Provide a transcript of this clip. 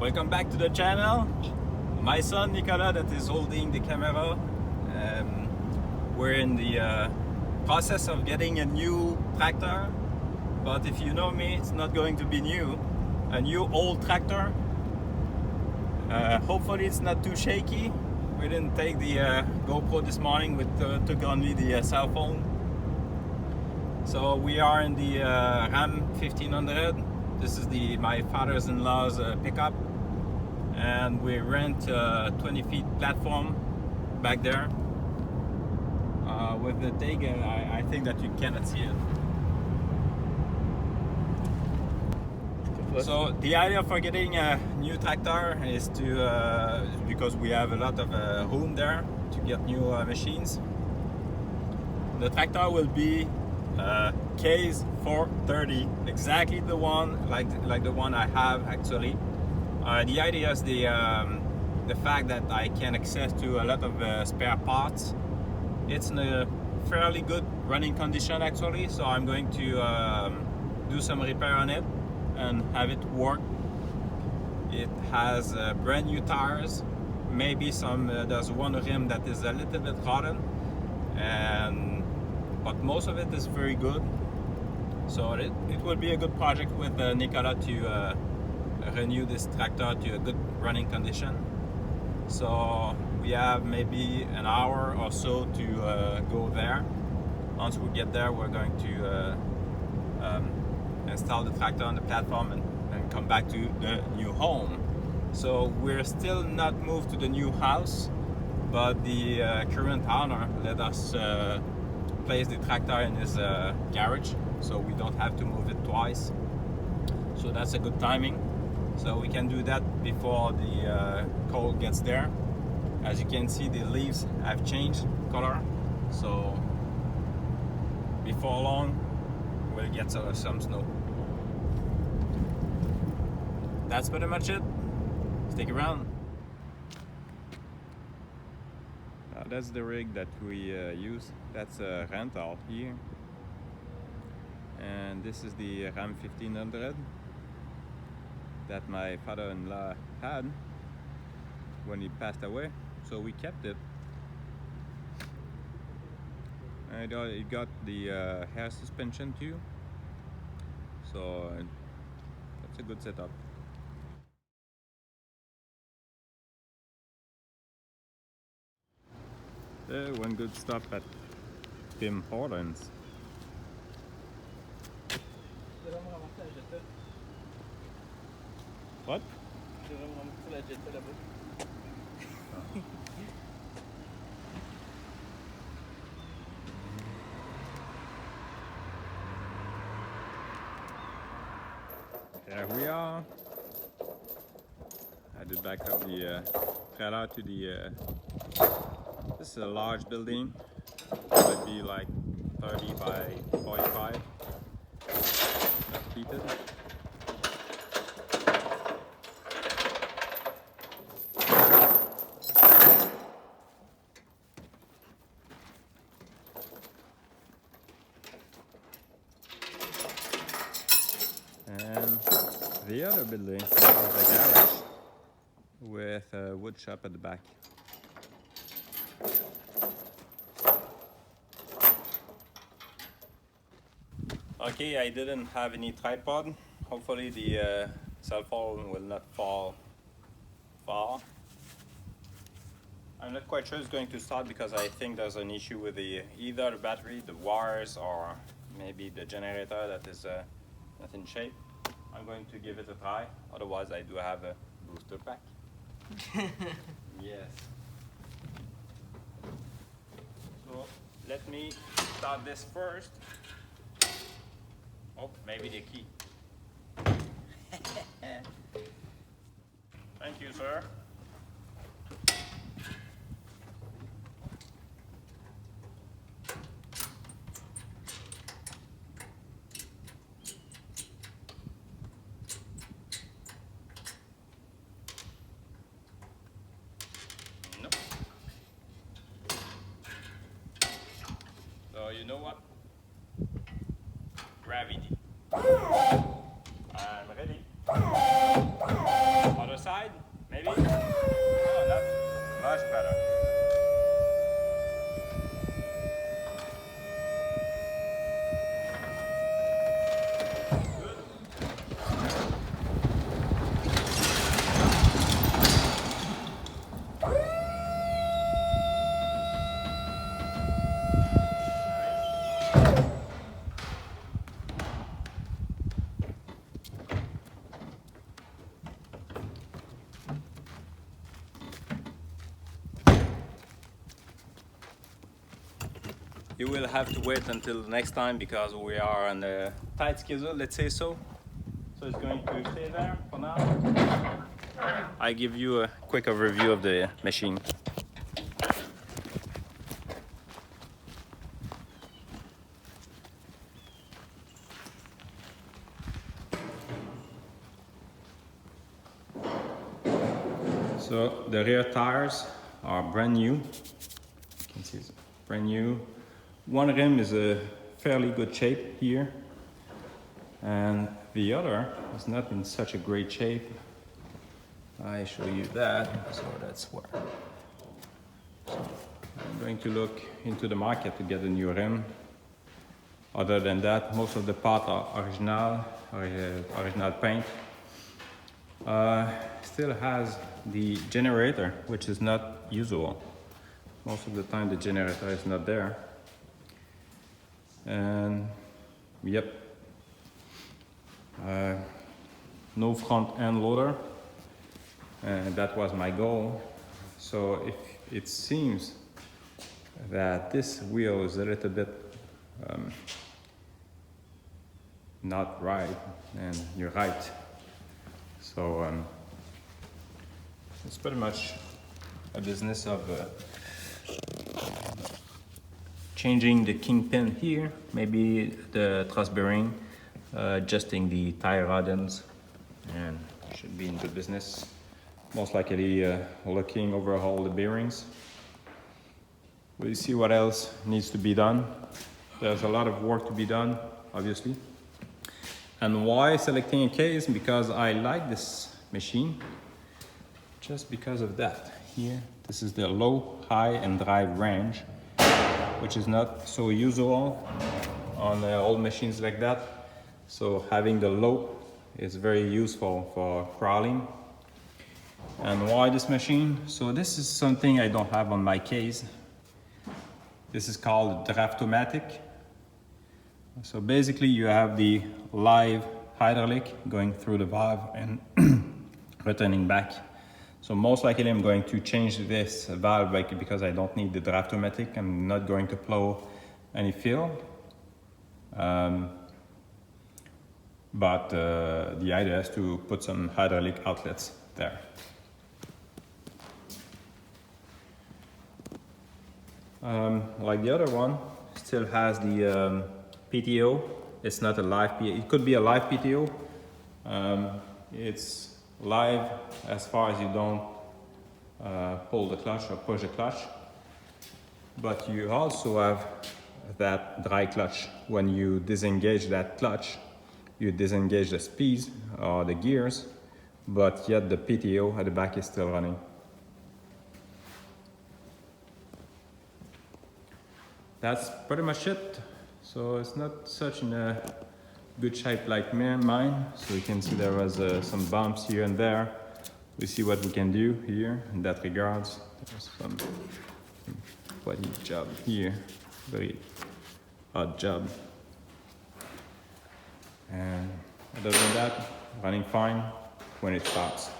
Welcome back to the channel. My son Nicolas that is holding the camera. We're in the process of getting a new tractor, but if you know me, it's not going to be new. A new old tractor. Hopefully it's not too shaky. We didn't take the GoPro this morning, we took only the cell phone. So we are in the Ram 1500. This is my father's-in-law's pickup, and we rent a 20 feet platform back there. With the TIG, I think that you cannot see it. So the idea for getting a new tractor is to, because we have a lot of room there to get new machines. The tractor will be Case 430, exactly the one like the one I have actually. The idea is the fact that I can access to a lot of spare parts. It's in a fairly good running condition actually, so I'm going to do some repair on it and have it work. It has brand new tires, maybe there's one rim that is a little bit rotten, but most of it is very good. So it will be a good project with Nicolas to renew this tractor to a good running condition. So we have maybe an hour or so to go there. Once we get there, we're going to install the tractor on the platform and come back to the new home. So we're still not moved to the new house, but the current owner let us place the tractor in his garage, so we don't have to move it twice. So that's a good timing. So we can do that before the cold gets there. As you can see, the leaves have changed color, so before long we'll get some snow. That's pretty much it. Stick around. That's the rig that we use. That's a rental here. And this is the Ram 1500 that my father-in-law had when he passed away. So we kept it. And it got the air suspension too. So that's a good setup. One good stop at Tim Hortons. What? There we are. I did back up the trailer to the this is a large building. It would be like 30 by 45 feet. And the other building is a garage with a wood shop at the back. Okay, I didn't have any tripod. Hopefully the cell phone will not fall far. I'm not quite sure it's going to start because I think there's an issue with either the battery, the wires, or maybe the generator that is not in shape. I'm going to give it a try. Otherwise, I do have a booster pack. Yes. So let me start this first. Oh, maybe the key. Thank you, sir. Nope. So you know what? Gravity. I'm ready. Other side. side, maybe? Oh, that's much better. You will have to wait until next time because we are on a tight schedule, let's say so. So it's going to stay there for now. I give you a quick overview of the machine. So the rear tires are brand new. You can see it's brand new. One rim is a fairly good shape here, and the other is not in such a great shape. I show you that, so that's where. So I'm going to look into the market to get a new rim. Other than that, most of the parts are original paint. Still has the generator, which is not usual. Most of the time the generator is not there. And yep, no front end loader, and that was my goal. So if it seems that this wheel is a little bit not right, and you're right. So it's pretty much a business of changing the kingpin here, maybe the thrust bearing, adjusting the tire rod ends, and should be in good business. Most likely looking overhaul the bearings. We'll see what else needs to be done. There's a lot of work to be done, obviously. And why selecting a case? Because I like this machine just because of that. Here, this is the low, high, and drive range, which is not so usual on old machines like that. So having the low is very useful for crawling. And why this machine? So this is something I don't have on my case. This is called Draftomatic. So basically you have the live hydraulic going through the valve and returning back. So most likely I'm going to change this valve because I don't need the Draftomatic. I'm not going to plow any fill. But the idea is to put some hydraulic outlets there. Like the other one, still has the PTO. It's not a live PTO. It could be a live PTO. It's live as far as you don't pull the clutch or push the clutch. But you also have that dry clutch. When you disengage that clutch, you disengage the speeds or the gears, but yet the PTO at the back is still running. That's pretty much it. So it's not such in a good shape like mine. So you can see there was some bumps here and there. We see what we can do here in that regards. There's some body job here, very odd job. And other than that, running fine when it starts.